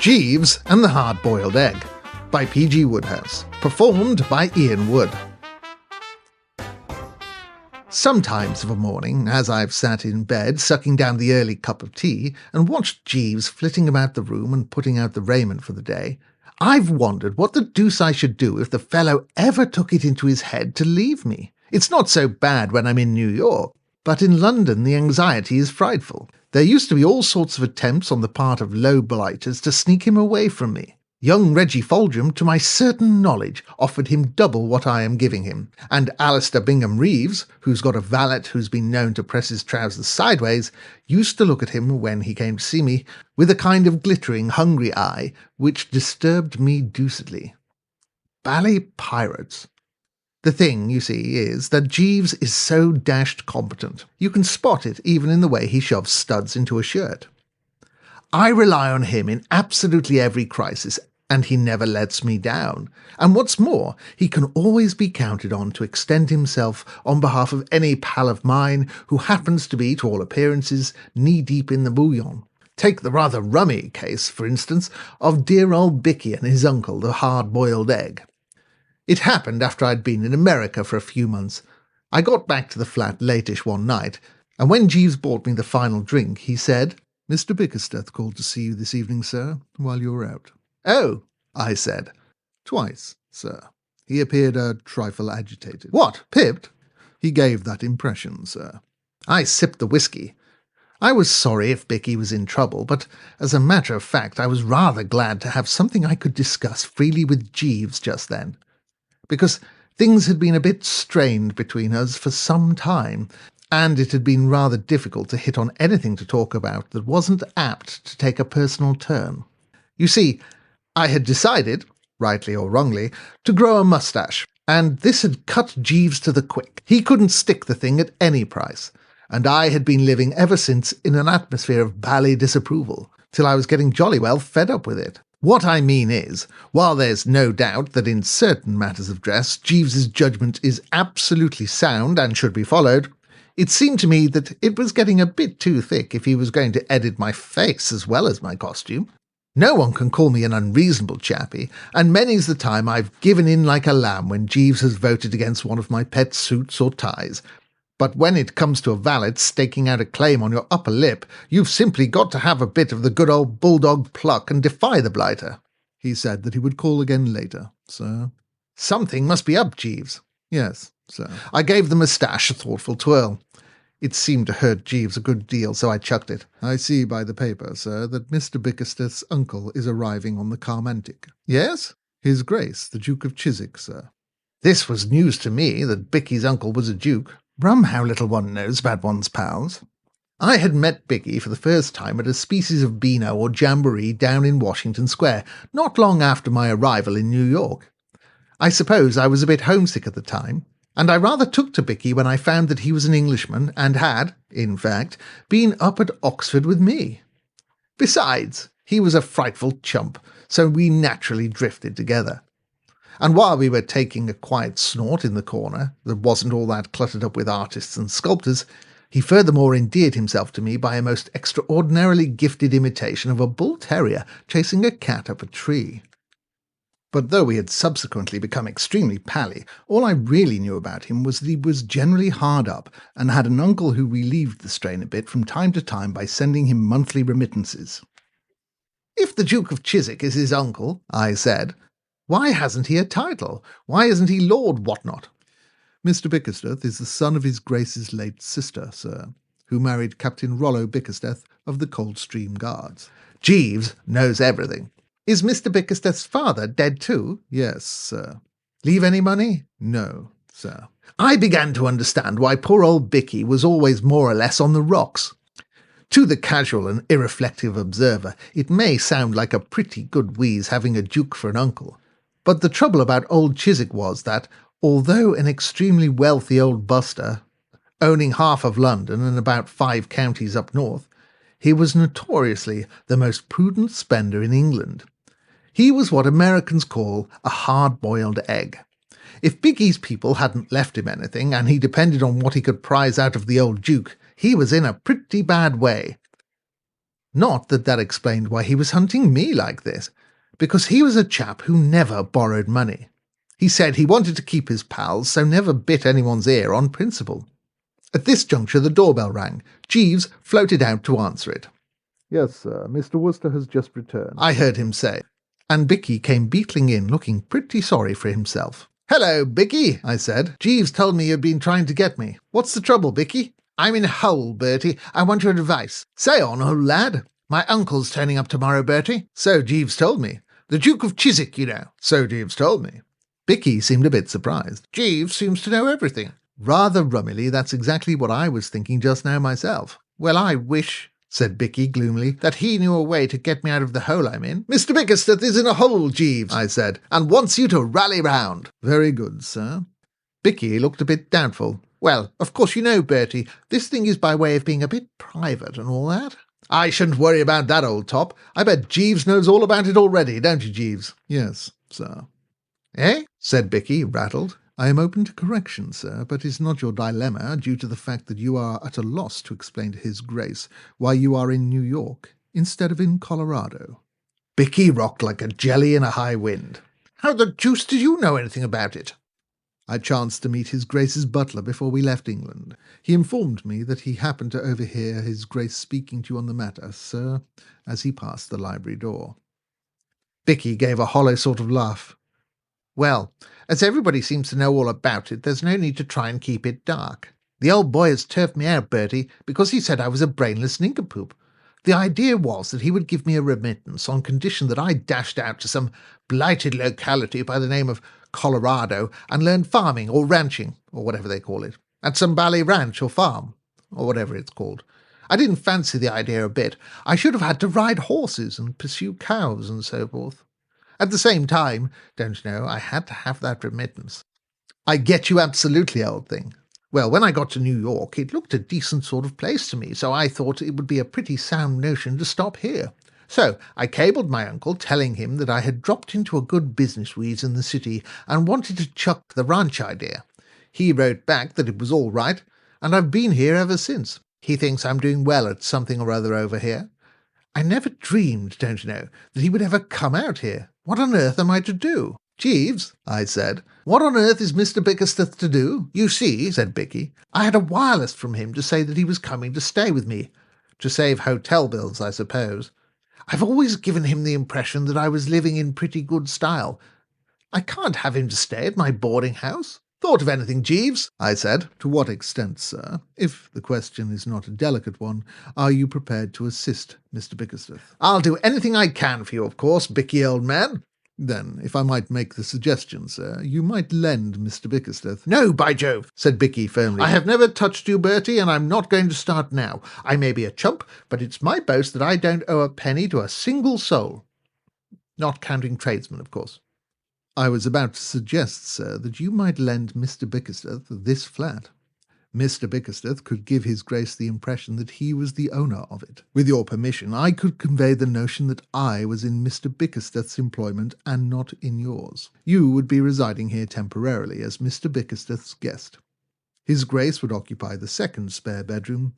Jeeves and the Hard-Boiled Egg by P.G. Wodehouse, performed by Iain Wood. Sometimes of a morning, as I've sat in bed sucking down the early cup of tea and watched Jeeves flitting about the room and putting out the raiment for the day, I've wondered what the deuce I should do if the fellow ever took it into his head to leave me. It's not so bad when I'm in New York, but in London the anxiety is frightful. There used to be all sorts of attempts on the part of low blighters to sneak him away from me. Young Reggie Foljambe, to my certain knowledge, offered him double what I am giving him, and Alistair Bingham Reeves, who's got a valet who's been known to press his trousers sideways, used to look at him when he came to see me with a kind of glittering, hungry eye, which disturbed me deucedly. Bally pirates. The thing, you see, is that Jeeves is so dashed competent. You can spot it even in the way he shoves studs into a shirt. I rely on him in absolutely every crisis, and he never lets me down. And what's more, he can always be counted on to extend himself on behalf of any pal of mine who happens to be, to all appearances, knee-deep in the bouillon. Take the rather rummy case, for instance, of dear old Bicky and his uncle, the hard-boiled egg. It happened after I'd been in America for a few months. I got back to the flat latish one night, and when Jeeves bought me the final drink, he said, "Mr. Bickersteth called to see you this evening, sir, while you were out." "Oh," I said. "Twice, sir. He appeared a trifle agitated." "What, pipped?" "He gave that impression, sir." I sipped the whisky. I was sorry if Bicky was in trouble, but as a matter of fact I was rather glad to have something I could discuss freely with Jeeves just then, because things had been a bit strained between us for some time, and it had been rather difficult to hit on anything to talk about that wasn't apt to take a personal turn. You see, I had decided, rightly or wrongly, to grow a moustache, and this had cut Jeeves to the quick. He couldn't stick the thing at any price, and I had been living ever since in an atmosphere of bally disapproval, till I was getting jolly well fed up with it. What I mean is, while there's no doubt that in certain matters of dress Jeeves's judgment is absolutely sound and should be followed, it seemed to me that it was getting a bit too thick if he was going to edit my face as well as my costume. No one can call me an unreasonable chappie, and many's the time I've given in like a lamb when Jeeves has voted against one of my pet suits or ties. But when it comes to a valet staking out a claim on your upper lip, you've simply got to have a bit of the good old bulldog pluck and defy the blighter. He said that he would call again later, sir. Something must be up, Jeeves. Yes, sir. I gave the moustache a thoughtful twirl. It seemed to hurt Jeeves a good deal, so I chucked it. I see by the paper, sir, that Mr. Bickersteth's uncle is arriving on the Carmantic. Yes? His Grace, the Duke of Chiswick, sir. This was news to me, that Bicky's uncle was a duke. Rum how little one knows about one's pals. I had met Bicky for the first time at a species of beano or jamboree down in Washington Square, not long after my arrival in New York. I suppose I was a bit homesick at the time, and I rather took to Bicky when I found that he was an Englishman and had, in fact, been up at Oxford with me. Besides, he was a frightful chump, so we naturally drifted together. And while we were taking a quiet snort in the corner that wasn't all that cluttered up with artists and sculptors, he furthermore endeared himself to me by a most extraordinarily gifted imitation of a bull terrier chasing a cat up a tree. But though we had subsequently become extremely pally, all I really knew about him was that he was generally hard up and had an uncle who relieved the strain a bit from time to time by sending him monthly remittances. "If the Duke of Chiswick is his uncle," I said, "why hasn't he a title? Why isn't he Lord Whatnot?" "Mr. Bickersteth is the son of his Grace's late sister, sir, who married Captain Rollo Bickersteth of the Coldstream Guards." Jeeves knows everything. "Is Mr. Bickersteth's father dead too?" "Yes, sir." "Leave any money?" "No, sir." I began to understand why poor old Bicky was always more or less on the rocks. To the casual and irreflective observer, it may sound like a pretty good wheeze having a duke for an uncle. But the trouble about old Chiswick was that, although an extremely wealthy old buster, owning half of London and about 5 counties up north, he was notoriously the most prudent spender in England. He was what Americans call a hard-boiled egg. If Bicky's people hadn't left him anything, and he depended on what he could prize out of the old duke, he was in a pretty bad way. Not that that explained why he was hunting me like this, because he was a chap who never borrowed money. He said he wanted to keep his pals, so never bit anyone's ear on principle. At this juncture the doorbell rang. Jeeves floated out to answer it. "Yes, sir, Mr. Wooster has just returned," I heard him say, and Bicky came beetling in, looking pretty sorry for himself. "Hello, Bicky," I said. "Jeeves told me you'd been trying to get me. What's the trouble, Bicky?" "I'm in a hole, Bertie. I want your advice." "Say on, old lad." "My uncle's turning up tomorrow, Bertie." "So Jeeves told me. The Duke of Chiswick, you know." "So Jeeves told me." Bicky seemed a bit surprised. "Jeeves seems to know everything." "Rather rummily, that's exactly what I was thinking just now myself." "Well, I wish," said Bicky gloomily, "that he knew a way to get me out of the hole I'm in." "Mr. Bickersteth is in a hole, Jeeves," I said, "and wants you to rally round." "Very good, sir." Bicky looked a bit doubtful. "Well, of course you know, Bertie, this thing is by way of being a bit private and all that." "I shouldn't worry about that, old top. I bet Jeeves knows all about it already, don't you, Jeeves?" "Yes, sir." "Eh?" said Bicky, rattled. "I am open to correction, sir, but is not your dilemma due to the fact that you are at a loss to explain to His Grace why you are in New York instead of in Colorado?" Bicky rocked like a jelly in a high wind. "How the deuce did you know anything about it?" "I chanced to meet His Grace's butler before we left England. He informed me that he happened to overhear His Grace speaking to you on the matter, sir, as he passed the library door." Bicky gave a hollow sort of laugh. "Well, as everybody seems to know all about it, there's no need to try and keep it dark. The old boy has turfed me out, Bertie, because he said I was a brainless nincompoop. The idea was that he would give me a remittance on condition that I dashed out to some blighted locality by the name of Colorado and learned farming or ranching, or whatever they call it, at some bally ranch or farm, or whatever it's called. I didn't fancy the idea a bit. I should have had to ride horses and pursue cows and so forth. At the same time, don't you know, I had to have that remittance. I get you absolutely, old thing. Well, when I got to New York, it looked a decent sort of place to me, so I thought it would be a pretty sound notion to stop here. So I cabled my uncle, telling him that I had dropped into a good business wheeze in the city and wanted to chuck the ranch idea. He wrote back that it was all right, and I've been here ever since. He thinks I'm doing well at something or other over here. I never dreamed, don't you know, that he would ever come out here. What on earth am I to do?" "Jeeves," I said, "what on earth is Mr. Bickersteth to do?" "You see," said Bicky, "I had a wireless from him to say that he was coming to stay with me. To save hotel bills, I suppose. I've always given him the impression that I was living in pretty good style. I can't have him to stay at my boarding house." "Thought of anything, Jeeves?" I said. "To what extent, sir, if the question is not a delicate one, are you prepared to assist Mr. Bickersteth?" "I'll do anything I can for you, of course, Bicky, old man." "Then, if I might make the suggestion, sir, you might lend Mr. Bickersteth—" "No, by Jove," said Bicky firmly. "I have never touched you, Bertie, and I'm not going to start now. I may be a chump, but it's my boast that I don't owe a penny to a single soul. Not counting tradesmen, of course." "I was about to suggest, sir, that you might lend Mr. Bickersteth this flat. Mr. Bickersteth could give His Grace the impression that he was the owner of it. With your permission, I could convey the notion that I was in Mr. Bickersteth's employment and not in yours. You would be residing here temporarily as Mr. Bickersteth's guest. His Grace would occupy the second spare bedroom.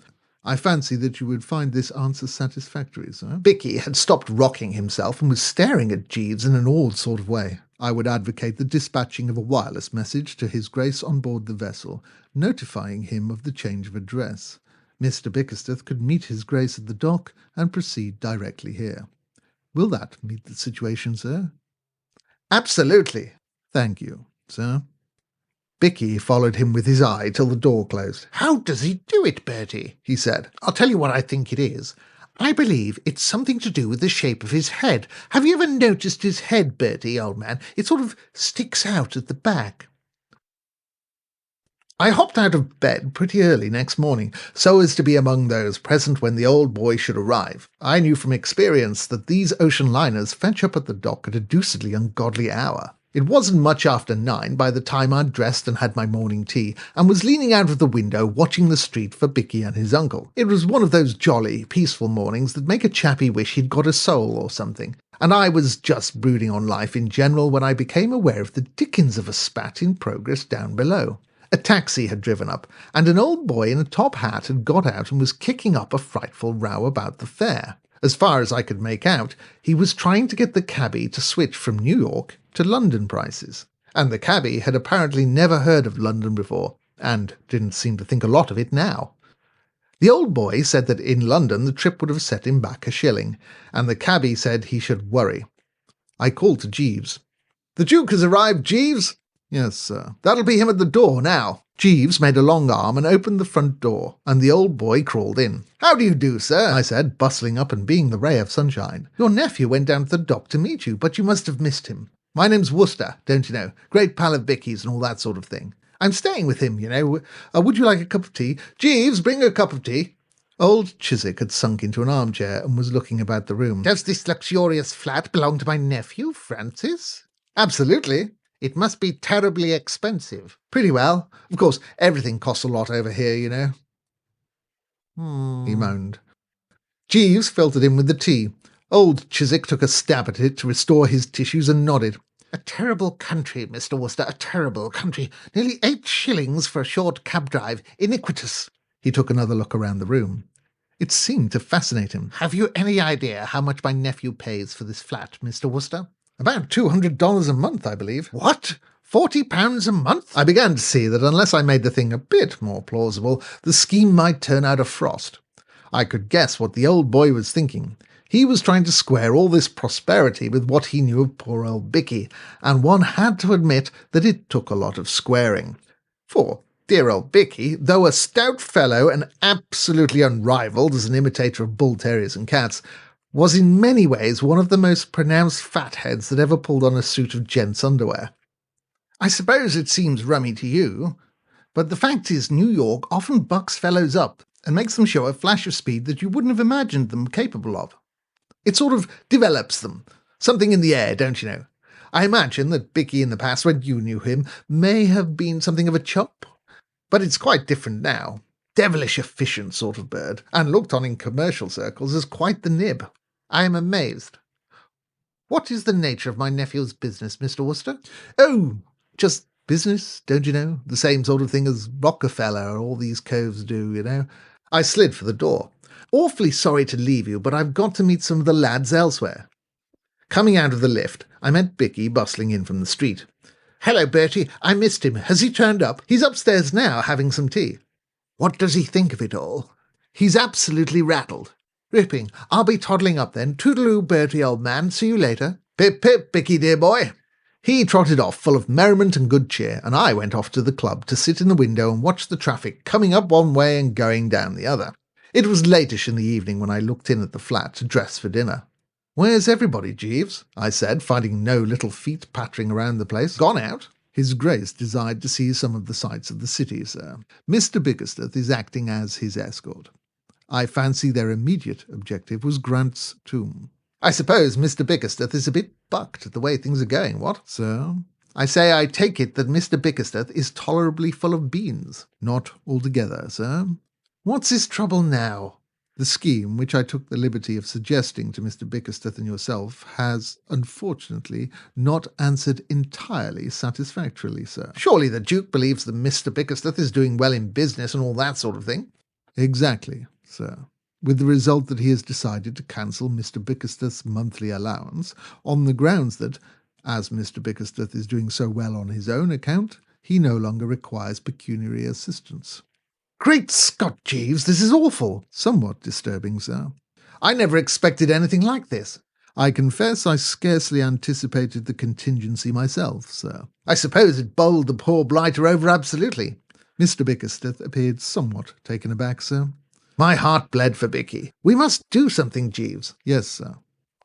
I fancy that you would find this answer satisfactory, sir." Bicky had stopped rocking himself and was staring at Jeeves in an awed sort of way. "I would advocate the dispatching of a wireless message to His Grace on board the vessel, notifying him of the change of address. Mr. Bickersteth could meet His Grace at the dock and proceed directly here. Will that meet the situation, sir?" "Absolutely." "Thank you, sir." Bicky followed him with his eye till the door closed. "How does he do it, Bertie?" he said. "I'll tell you what I think it is. I believe it's something to do with the shape of his head. Have you ever noticed his head, Bertie, old man? It sort of sticks out at the back." I hopped out of bed pretty early next morning, so as to be among those present when the old boy should arrive. I knew from experience that these ocean liners fetch up at the dock at a deucedly ungodly hour. It wasn't much after 9 by the time I'd dressed and had my morning tea, and was leaning out of the window watching the street for Bicky and his uncle. It was one of those jolly, peaceful mornings that make a chappie wish he'd got a soul or something, and I was just brooding on life in general when I became aware of the dickens of a spat in progress down below. A taxi had driven up, and an old boy in a top hat had got out and was kicking up a frightful row about the fare. As far as I could make out, he was trying to get the cabbie to switch from New York to London prices. And the cabbie had apparently never heard of London before, and didn't seem to think a lot of it now. The old boy said that in London the trip would have set him back a shilling, and the cabbie said he should worry. I called to Jeeves. "The Duke has arrived, Jeeves?" "Yes, sir." "That'll be him at the door now." Jeeves made a long arm and opened the front door, and the old boy crawled in. "How do you do, sir?" I said, bustling up and being the ray of sunshine. "Your nephew went down to the dock to meet you, but you must have missed him. My name's Worcester, don't you know? Great pal of Bicky's and all that sort of thing. I'm staying with him, you know. Would you like a cup of tea? Jeeves, bring a cup of tea." Old Chiswick had sunk into an armchair and was looking about the room. "Does this luxurious flat belong to my nephew, Francis?" "Absolutely." "It must be terribly expensive." "Pretty well. Of course, everything costs a lot over here, you know." He moaned. Jeeves filtered in with the tea. Old Chiswick took a stab at it to restore his tissues and nodded. "A terrible country, Mr. Worcester, a terrible country. Nearly 8 shillings for a short cab drive. Iniquitous." He took another look around the room. It seemed to fascinate him. "Have you any idea how much my nephew pays for this flat, Mr. Worcester?" "About $200 a month, I believe." "What? £40 a month?" I began to see that unless I made the thing a bit more plausible, the scheme might turn out a frost. I could guess what the old boy was thinking. He was trying to square all this prosperity with what he knew of poor old Bicky, and one had to admit that it took a lot of squaring. For dear old Bicky, though a stout fellow and absolutely unrivalled as an imitator of bull terriers and cats, was in many ways one of the most pronounced fatheads that ever pulled on a suit of gents' underwear. "I suppose it seems rummy to you, but the fact is New York often bucks fellows up and makes them show a flash of speed that you wouldn't have imagined them capable of. It sort of develops them. Something in the air, don't you know? I imagine that Bicky in the past, when you knew him, may have been something of a chump, but it's quite different now. Devilish efficient sort of bird, and looked on in commercial circles as quite the nib. I am amazed. What is the nature of my nephew's business, Mr. Worcester?" "Oh, just business, don't you know? The same sort of thing as Rockefeller or all these coves do, you know." I slid for the door. "Awfully sorry to leave you, but I've got to meet some of the lads elsewhere." Coming out of the lift, I met Bicky bustling in from the street. "Hello, Bertie. I missed him. Has he turned up?" "He's upstairs now, having some tea." "What does he think of it all?" "He's absolutely rattled." "Ripping. I'll be toddling up then. Toodaloo, Bertie, old man. See you later." "Pip, pip, Bicky, dear boy." He trotted off, full of merriment and good cheer, and I went off to the club to sit in the window and watch the traffic coming up one way and going down the other. It was latish in the evening when I looked in at the flat to dress for dinner. "Where's everybody, Jeeves?" I said, finding no little feet pattering around the place. "Gone out?" "His Grace desired to see some of the sights of the city, sir. Mr. Bickersteth is acting as his escort. I fancy their immediate objective was Grant's tomb." "I suppose Mr. Bickersteth is a bit bucked at the way things are going, what?" "Sir?" "I say I take it that Mr. Bickersteth is tolerably full of beans." "Not altogether, sir." "What's his trouble now?" "The scheme which I took the liberty of suggesting to Mr. Bickersteth and yourself has, unfortunately, not answered entirely satisfactorily, sir." "Surely the Duke believes that Mr. Bickersteth is doing well in business and all that sort of thing." "Exactly, sir. With the result that he has decided to cancel Mr. Bickersteth's monthly allowance on the grounds that, as Mr. Bickersteth is doing so well on his own account, he no longer requires pecuniary assistance." "Great Scott, Jeeves, this is awful." "Somewhat disturbing, sir." "I never expected anything like this." "I confess I scarcely anticipated the contingency myself, sir." "I suppose it bowled the poor blighter over absolutely." Mr. Bickersteth appeared somewhat taken aback, sir. My heart bled for Bicky. "We must do something, Jeeves." "Yes, sir."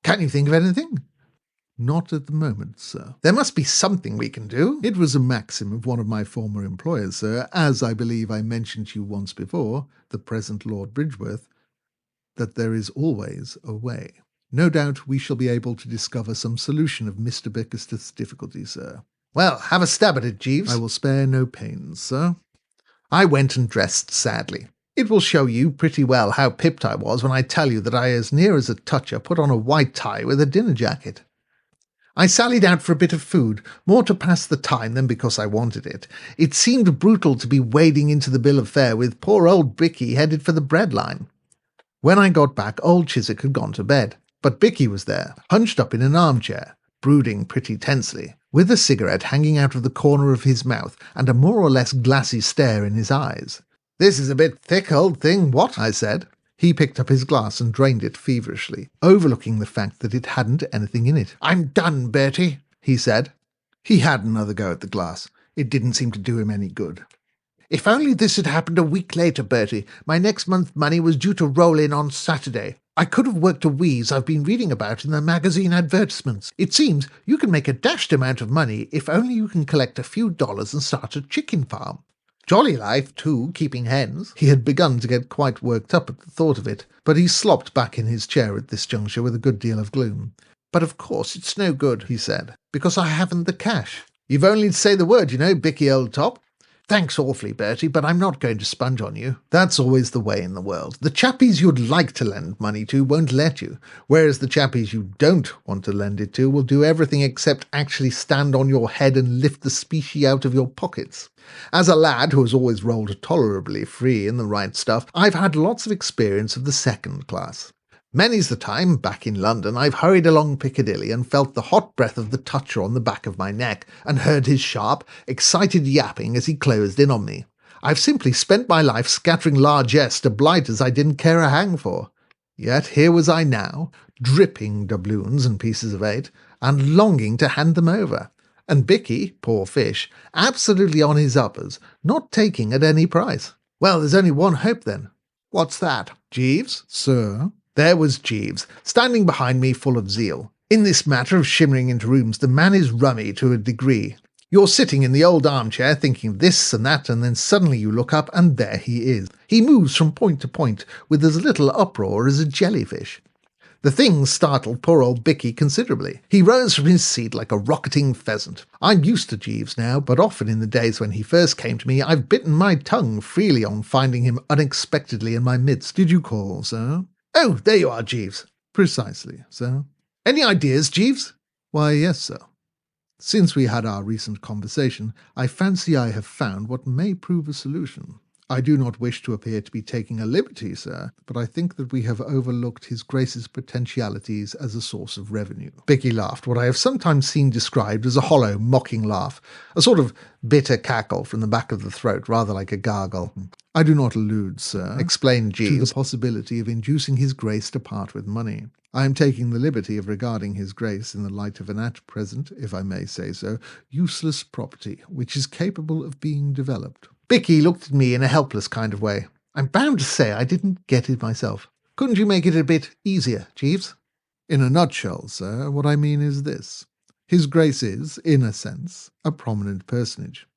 "Can't you think of anything?" "Not at the moment, sir." "There must be something we can do." It was a maxim of one of my former employers, sir, as I believe I mentioned to you once before, the present Lord Bridgeworth, that there is always a way. No doubt we shall be able to discover some solution of Mr. Bickersteth's difficulty, sir. "Well, have a stab at it, Jeeves." I will spare no pains, sir." I went and dressed sadly. It will show you pretty well how pipped I was when I tell you that I as near as a toucher put on a white tie with a dinner jacket. I sallied out for a bit of food, more to pass the time than because I wanted it. It seemed brutal to be wading into the bill of fare with poor old Bicky headed for the bread line. When I got back, old Chiswick had gone to bed, but Bicky was there, hunched up in an armchair, brooding pretty tensely, with a cigarette hanging out of the corner of his mouth and a more or less glassy stare in his eyes. "This is a bit thick, old thing, what?" I said. He picked up his glass and drained it feverishly, overlooking the fact that it hadn't anything in it. "I'm done, Bertie," he said. He had another go at the glass. It didn't seem to do him any good. "If only this had happened a week later, Bertie. My next month's money was due to roll in on Saturday. I could have worked a wheeze I've been reading about in the magazine advertisements. It seems you can make a dashed amount of money if only you can collect a few dollars and start a chicken farm. Jolly life, too, keeping hens." He had begun to get quite worked up at the thought of it, but he slopped back in his chair at this juncture with a good deal of gloom. "But of course it's no good," he said, "because I haven't the cash. You've only to say the word, you know, Bicky, old top. Thanks awfully, Bertie, but I'm not going to sponge on you." That's always the way in the world. The chappies you'd like to lend money to won't let you, whereas the chappies you don't want to lend it to will do everything except actually stand on your head and lift the specie out of your pockets. As a lad who has always rolled tolerably free in the right stuff, I've had lots of experience of the second class. Many's the time, back in London, I've hurried along Piccadilly and felt the hot breath of the toucher on the back of my neck, and heard his sharp, excited yapping as he closed in on me. I've simply spent my life scattering largesse to blighters I didn't care a hang for. Yet here was I now, dripping doubloons and pieces of eight, and longing to hand them over. And Bicky, poor fish, absolutely on his uppers, not taking at any price. Well, there's only one hope then. What's that? Jeeves? Sir? There was Jeeves, standing behind me full of zeal. In this matter of shimmering into rooms, the man is rummy to a degree. You're sitting in the old armchair thinking this and that, and then suddenly you look up and there he is. He moves from point to point with as little uproar as a jellyfish. The thing startled poor old Bicky considerably. He rose from his seat like a rocketing pheasant. I'm used to Jeeves now, but often in the days when he first came to me, I've bitten my tongue freely on finding him unexpectedly in my midst. Did you call, sir? "Oh, there you are, Jeeves." "Precisely, sir." "Any ideas, Jeeves?" "Why, yes, sir. Since we had our recent conversation, I fancy I have found what may prove a solution. I do not wish to appear to be taking a liberty, sir, but I think that we have overlooked His Grace's potentialities as a source of revenue." Bicky laughed, what I have sometimes seen described as a hollow, mocking laugh, a sort of bitter cackle from the back of the throat, rather like a gargle. "I do not allude, sir," explained to Jeeves, the possibility of inducing His Grace to part with money. I am taking the liberty of regarding His Grace in the light of an at present, if I may say so, useless property, which is capable of being developed. Bicky looked at me in a helpless kind of way. I'm bound to say I didn't get it myself. Couldn't you make it a bit easier, Jeeves? "In a nutshell, sir, what I mean is this. His Grace is, in a sense, a prominent personage.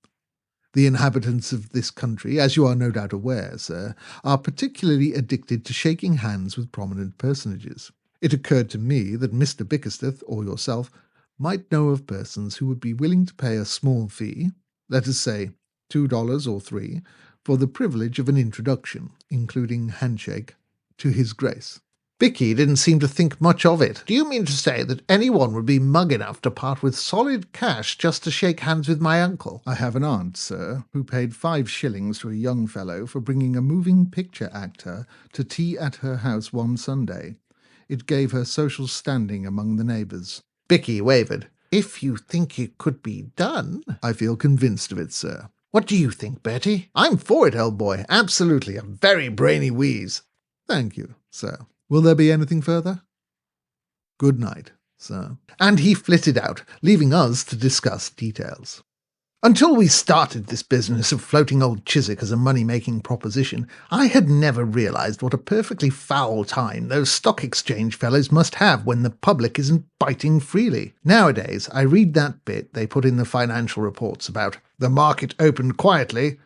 The inhabitants of this country, as you are no doubt aware, sir, are particularly addicted to shaking hands with prominent personages. It occurred to me that Mr. Bickersteth, or yourself, might know of persons who would be willing to pay a small fee, let us say $2 or $3, for the privilege of an introduction, including handshake, to His Grace." Bicky didn't seem to think much of it. "Do you mean to say that anyone would be mug enough to part with solid cash just to shake hands with my uncle?" "I have an aunt, sir, who paid 5 shillings to a young fellow for bringing a moving picture actor to tea at her house one Sunday. It gave her social standing among the neighbours." Bicky wavered. "If you think it could be done—" "I feel convinced of it, sir." "What do you think, Bertie?" "I'm for it, old boy. Absolutely. A very brainy wheeze." "Thank you, sir. Will there be anything further?" "Good night, sir." And he flitted out, leaving us to discuss details. Until we started this business of floating old Chiswick as a money-making proposition, I had never realised what a perfectly foul time those stock exchange fellows must have when the public isn't biting freely. Nowadays, I read that bit they put in the financial reports about "the market opened quietly"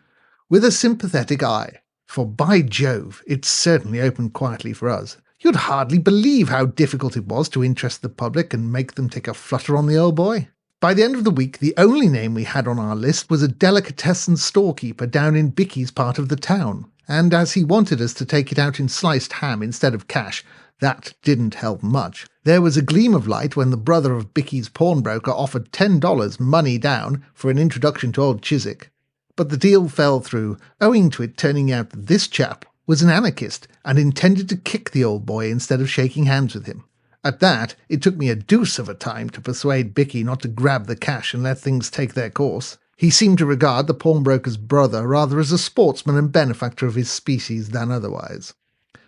with a sympathetic eye. For by Jove, it certainly opened quietly for us. You'd hardly believe how difficult it was to interest the public and make them take a flutter on the old boy. By the end of the week, the only name we had on our list was a delicatessen storekeeper down in Bicky's part of the town, and as he wanted us to take it out in sliced ham instead of cash, that didn't help much. There was a gleam of light when the brother of Bicky's pawnbroker offered $10 money down for an introduction to old Chiswick. But the deal fell through, owing to it turning out that this chap was an anarchist and intended to kick the old boy instead of shaking hands with him. At that, it took me a deuce of a time to persuade Bicky not to grab the cash and let things take their course. He seemed to regard the pawnbroker's brother rather as a sportsman and benefactor of his species than otherwise.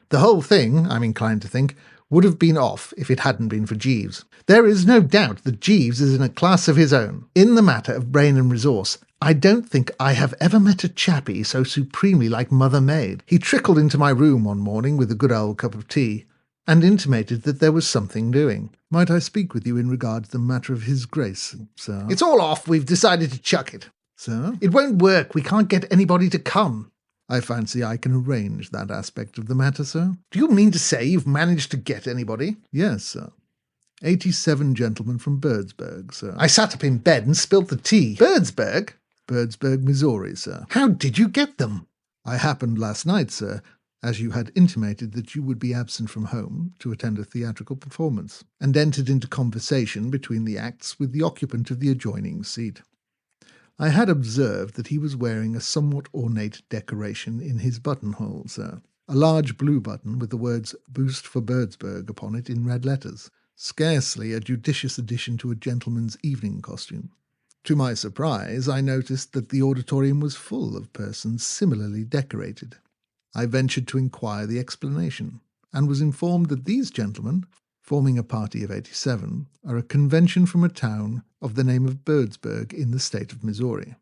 The whole thing, I'm inclined to think, would have been off if it hadn't been for Jeeves. There is no doubt that Jeeves is in a class of his own. In the matter of brain and resource, I don't think I have ever met a chappie so supremely like Mother Maid. He trickled into my room one morning with a good old cup of tea, and intimated that there was something doing. Might I speak with you in regard to the matter of his grace, sir? It's all off. We've decided to chuck it. Sir? It won't work. We can't get anybody to come. I fancy I can arrange that aspect of the matter, sir. Do you mean to say you've managed to get anybody? Yes, sir. 87 gentlemen from Birdsburg, sir. I sat up in bed and spilt the tea. Birdsburg? Birdsburg, Missouri, sir. How did you get them? I happened last night, sir, as you had intimated that you would be absent from home to attend a theatrical performance, and entered into conversation between the acts with the occupant of the adjoining seat. I had observed that he was wearing a somewhat ornate decoration in his buttonhole, sir. A large blue button with the words "Boost for Birdsburg" upon it in red letters. Scarcely a judicious addition to a gentleman's evening costume. To my surprise, I noticed that the auditorium was full of persons similarly decorated. I ventured to inquire the explanation, and was informed that these gentlemen, forming a party of 87, are a convention from a town of the name of Birdsburg in the state of Missouri.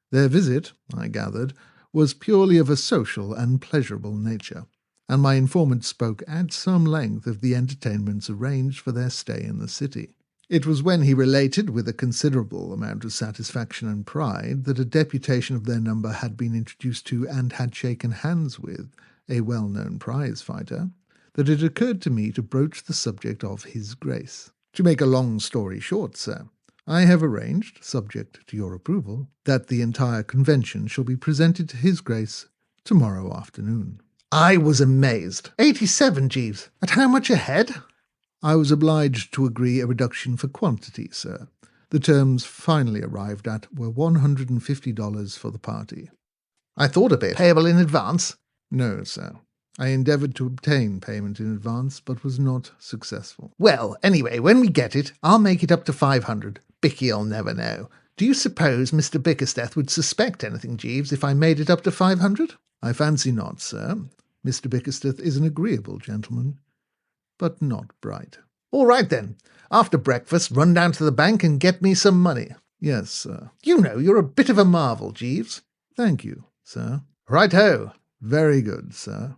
Their visit, I gathered, was purely of a social and pleasurable nature, and my informant spoke at some length of the entertainments arranged for their stay in the city. It was when he related with a considerable amount of satisfaction and pride that a deputation of their number had been introduced to and had shaken hands with a well-known prize fighter, that it occurred to me to broach the subject of his grace. To make a long story short, sir, I have arranged, subject to your approval, that the entire convention shall be presented to his grace tomorrow afternoon. I was amazed. 87, Jeeves. At how much a head? I was obliged to agree a reduction for quantity, sir. The terms finally arrived at were $150 for the party. I thought of it. Payable in advance? No, sir. I endeavoured to obtain payment in advance, but was not successful. Well, anyway, when we get it, I'll make it up to 500. Bicky'll never know. Do you suppose Mr. Bickersteth would suspect anything, Jeeves, if I made it up to 500? I fancy not, sir. Mr. Bickersteth is an agreeable gentleman, but not bright. All right, then. After breakfast, run down to the bank and get me some money. Yes, sir. You know, you're a bit of a marvel, Jeeves. Thank you, sir. Right-ho. Very good, sir.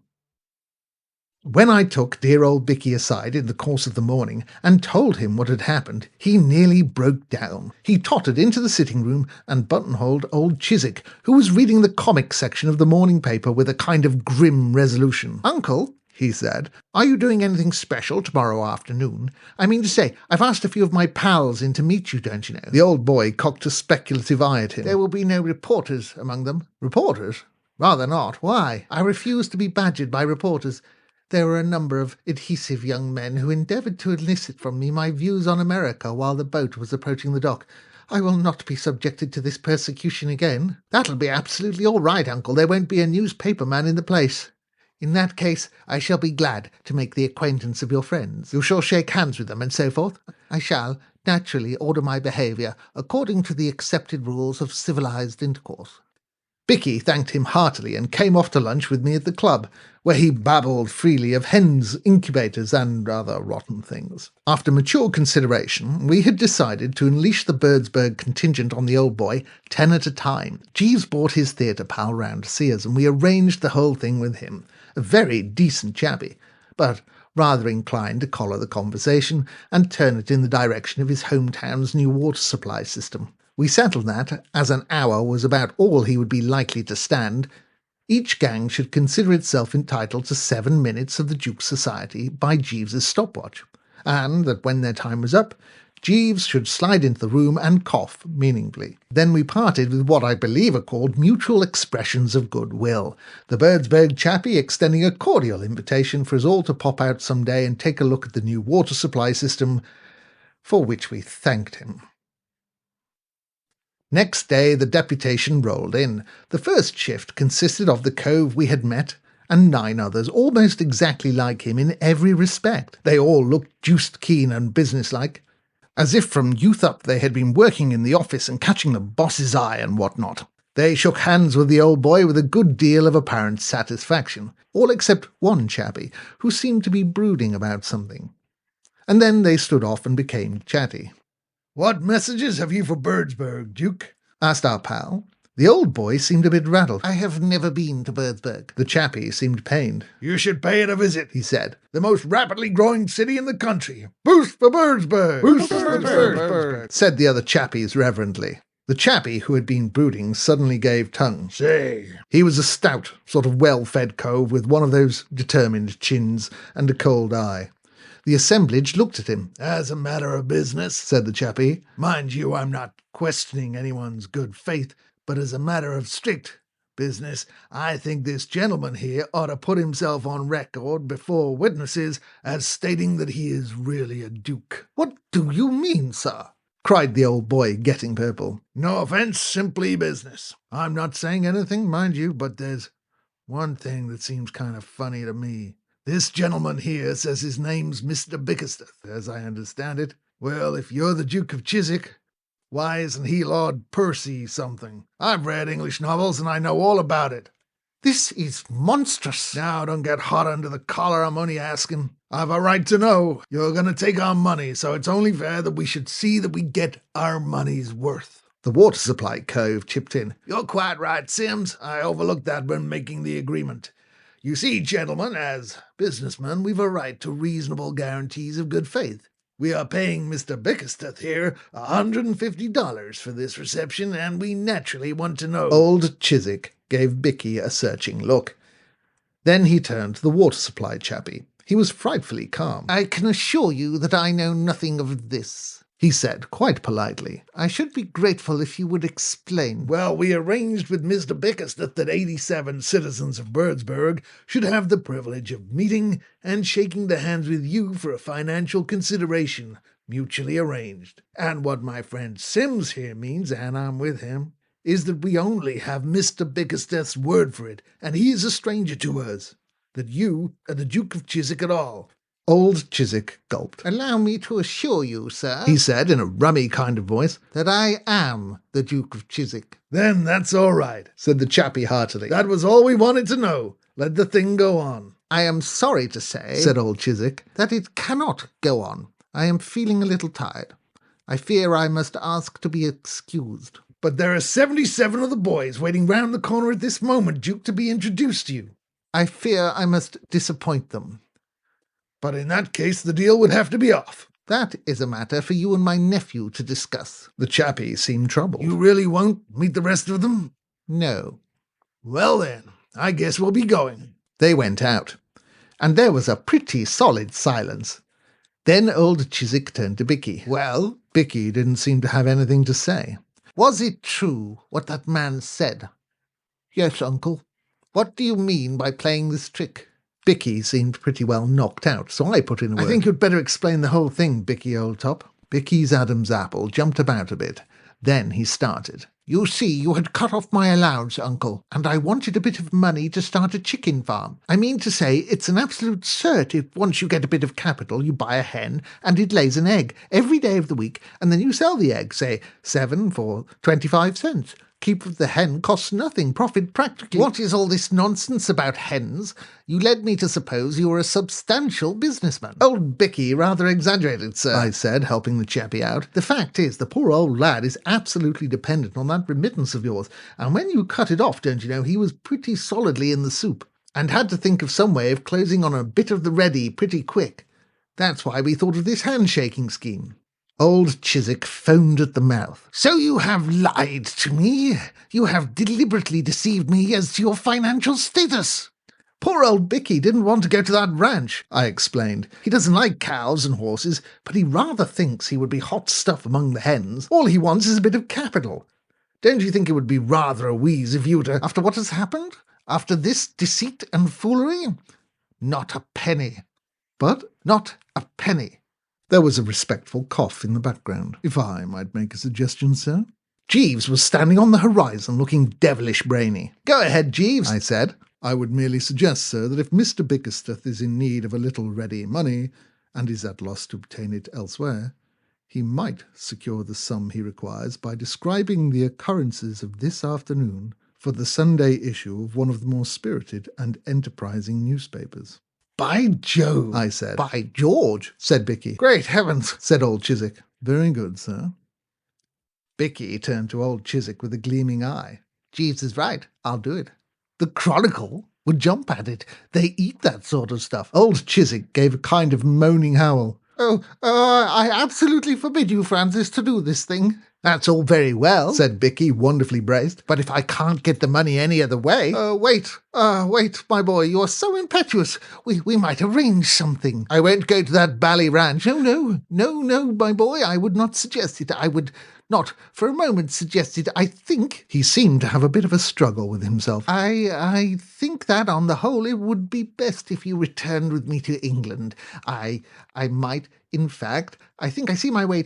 When I took dear old Bicky aside in the course of the morning and told him what had happened, he nearly broke down. He tottered into the sitting-room and buttonholed old Chiswick, who was reading the comic section of the morning paper with a kind of grim resolution. "Uncle," he said, "are you doing anything special tomorrow afternoon? I mean to say, I've asked a few of my pals in to meet you, don't you know?" The old boy cocked a speculative eye at him. "There will be no reporters among them." "Reporters? Rather not. Why? I refuse to be badgered by reporters. There were a number of adhesive young men who endeavoured to elicit from me my views on America while the boat was approaching the dock. I will not be subjected to this persecution again." "That'll be absolutely all right, Uncle. There won't be a newspaper man in the place." "In that case, I shall be glad to make the acquaintance of your friends. You shall shake hands with them and so forth." "I shall naturally order my behaviour according to the accepted rules of civilized intercourse." Bicky thanked him heartily and came off to lunch with me at the club, where he babbled freely of hens, incubators, and other rotten things. After mature consideration, we had decided to unleash the Birdsburg contingent on the old boy 10 at a time. Jeeves brought his theatre pal round to see us, and we arranged the whole thing with him. A very decent chappie, but rather inclined to collar the conversation and turn it in the direction of his hometown's new water supply system. We settled that, as an hour was about all he would be likely to stand, each gang should consider itself entitled to 7 minutes of the Duke's society by Jeeves's stopwatch, and that when their time was up, Jeeves should slide into the room and cough meaningfully. Then we parted with what I believe are called mutual expressions of goodwill, the Birdsburg chappie extending a cordial invitation for us all to pop out some day and take a look at the new water supply system, for which we thanked him. Next day the deputation rolled in. The first shift consisted of the cove we had met and 9 others almost exactly like him in every respect. They all looked deuced keen and businesslike, as if from youth up they had been working in the office and catching the boss's eye and what not. They shook hands with the old boy with a good deal of apparent satisfaction, all except one chappie, who seemed to be brooding about something. And then they stood off and became chatty. "What messages have you for Birdsburg, Duke?" asked our pal. The old boy seemed a bit rattled. "I have never been to Birdsburg." The chappie seemed pained. "You should pay it a visit," he said. "The most rapidly growing city in the country. Boost for Birdsburg! Boost for Birdsburg! Said the other chappies reverently. The chappie who had been brooding suddenly gave tongue. "Say." He was a stout, sort of well-fed cove with one of those determined chins and a cold eye. The assemblage looked at him. "As a matter of business," said the chappie. "Mind you, I'm not questioning anyone's good faith, but as a matter of strict business, I think this gentleman here ought to put himself on record before witnesses as stating that he is really a duke." "What do you mean, sir?" cried the old boy, getting purple. "No offence, simply business. I'm not saying anything, mind you, but there's one thing that seems kind of funny to me. This gentleman here says his name's Mr. Bickersteth, as I understand it. Well, if you're the Duke of Chiswick, why isn't he Lord Percy something? I've read English novels and I know all about it." "This is monstrous." "Now, don't get hot under the collar, I'm only asking. I've a right to know. You're going to take our money, so it's only fair that we should see that we get our money's worth." The water supply cove chipped in. "You're quite right, Sims. I overlooked that when making the agreement. You see, gentlemen, as businessmen, we've a right to reasonable guarantees of good faith. We are paying Mr. Bickersteth here $150 for this reception, and we naturally want to know—" Old Chiswick gave Bicky a searching look. Then he turned to the water supply chappie. He was frightfully calm. "I can assure you that I know nothing of this," he said, quite politely. "I should be grateful if you would explain." "Well, we arranged with Mr. Bickersteth that 87 citizens of Birdsburg should have the privilege of meeting and shaking the hands with you for a financial consideration, mutually arranged. And what my friend Sims here means, and I'm with him, is that we only have Mr. Bickersteth's word for it, and he is a stranger to us, that you are the Duke of Chiswick at all." Old Chiswick gulped. "Allow me to assure you, sir," he said in a rummy kind of voice, "that I am the Duke of Chiswick." "Then that's all right," said the chappie heartily. "That was all we wanted to know. Let the thing go on." "I am sorry to say," said old Chiswick, "that it cannot go on. I am feeling a little tired. I fear I must ask to be excused." "But there are 77 of the boys waiting round the corner at this moment, Duke, to be introduced to you." "I fear I must disappoint them." "But in that case the deal would have to be off." "That is a matter for you and my nephew to discuss." The chappie seemed troubled. "You really won't meet the rest of them?" "No." "Well then, I guess we'll be going." They went out, and there was a pretty solid silence. Then old Chiswick turned to Bicky. "Well?" Bicky didn't seem to have anything to say. "Was it true what that man said?" "Yes, uncle." "What do you mean by playing this trick?" Bicky seemed pretty well knocked out, so I put in a word. "I think you'd better explain the whole thing, Bicky, old top." Bicky's Adam's apple jumped about a bit. Then he started. "You see, you had cut off my allowance, uncle, and I wanted a bit of money to start a chicken farm. I mean to say, it's an absolute cert if once you get a bit of capital, you buy a hen, and it lays an egg every day of the week, and then you sell the egg, say, 7 for 25 cents. Keep of the hen costs nothing, profit practically." "What is all this nonsense about hens? You led me to suppose you were a substantial businessman." "Old Bicky rather exaggerated, sir," I said, helping the chappie out. "The fact is, the poor old lad is absolutely dependent on that remittance of yours, and when you cut it off, don't you know, he was pretty solidly in the soup, and had to think of some way of closing on a bit of the ready pretty quick. That's why we thought of this handshaking scheme." Old Chiswick foamed at the mouth. "So you have lied to me? You have deliberately deceived me as to your financial status?" "Poor old Bicky didn't want to go to that ranch," I explained. "He doesn't like cows and horses, but he rather thinks he would be hot stuff among the hens. All he wants is a bit of capital. Don't you think it would be rather a wheeze if you were to—" "After what has happened? After this deceit and foolery? Not a penny." "But—" "Not a penny." There was a respectful cough in the background. "If I might make a suggestion, sir?" Jeeves was standing on the horizon looking devilish brainy. "Go ahead, Jeeves," I said. I would merely suggest, sir, that if Mr. Bickersteth is in need of a little ready money, and is at loss to obtain it elsewhere, he might secure the sum he requires by describing the occurrences of this afternoon for the Sunday issue of one of the more spirited and enterprising newspapers. By Jove, I said. By George, said Bicky. Great heavens, said old Chiswick. Very good, sir. Bicky turned to old Chiswick with a gleaming eye. Jeeves is right. I'll do it. The Chronicle would jump at it. They eat that sort of stuff. Old Chiswick gave a kind of moaning howl. I absolutely forbid you, Francis, to do this thing. That's all very well, said Bicky, wonderfully braced. But if I can't get the money any other way... Wait, my boy, you're so impetuous. We might arrange something. I won't go to that bally ranch. No, my boy, I would not suggest it. I would not for a moment suggest it. I think... He seemed to have a bit of a struggle with himself. I think that, on the whole, it would be best if you returned with me to England. I might... In fact, I think I see my way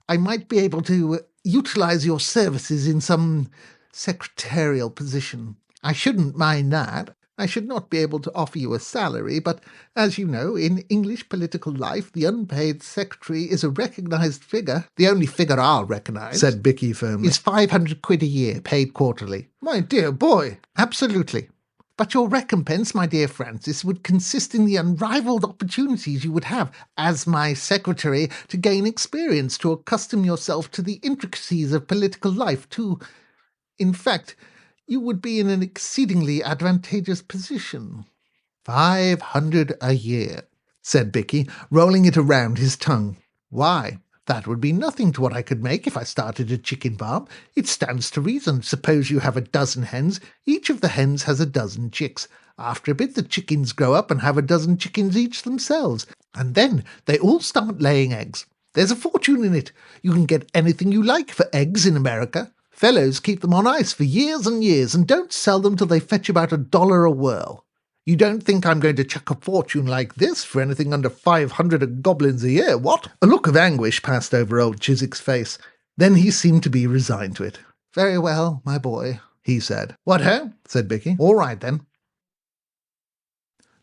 I might be able to utilize your services in some secretarial position. I shouldn't mind that. I should not be able to offer you a salary, but, as you know, in English political life, the unpaid secretary is a recognised figure. The only figure I'll recognise, said Bicky firmly, is 500 quid a year, paid quarterly. My dear boy! Absolutely. But your recompense, my dear Francis, would consist in the unrivalled opportunities you would have, as my secretary, to gain experience, to accustom yourself to the intricacies of political life, in fact, you would be in an exceedingly advantageous position. 500 a year, said Bicky, rolling it around his tongue. Why, that would be nothing to what I could make if I started a chicken farm. It stands to reason. Suppose you have a dozen hens. Each of the hens has a dozen chicks. After a bit, the chickens grow up and have a dozen chickens each themselves. And then they all start laying eggs. There's a fortune in it. You can get anything you like for eggs in America. Fellows keep them on ice for years and years and don't sell them till they fetch about $1 a whirl. You don't think I'm going to chuck a fortune like this for anything under 500 goblins a year, what? A look of anguish passed over old Chiswick's face. Then he seemed to be resigned to it. Very well, my boy, he said. What ho? Said Bicky. All right, then.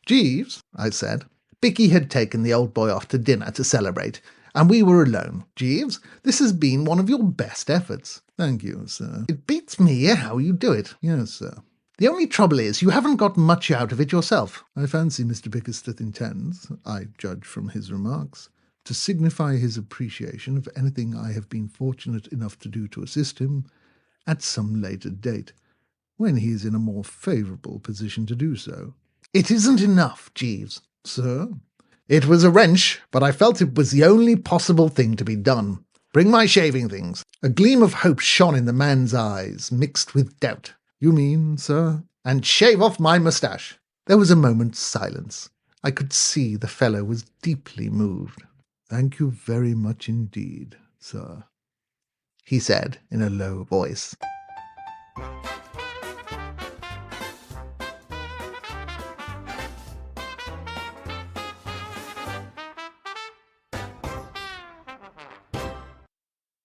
Jeeves, I said. Bicky had taken the old boy off to dinner to celebrate, and we were alone. Jeeves, this has been one of your best efforts. Thank you, sir. It beats me how you do it. Yes, sir. The only trouble is you haven't got much out of it yourself. I fancy Mr. Bickersteth intends, I judge from his remarks, to signify his appreciation of anything I have been fortunate enough to do to assist him at some later date, when he is in a more favourable position to do so. It isn't enough, Jeeves. Sir? It was a wrench, but I felt it was the only possible thing to be done. Bring my shaving things. A gleam of hope shone in the man's eyes, mixed with doubt. You mean, sir? And shave off my moustache. There was a moment's silence. I could see the fellow was deeply moved. Thank you very much indeed, sir, he said in a low voice.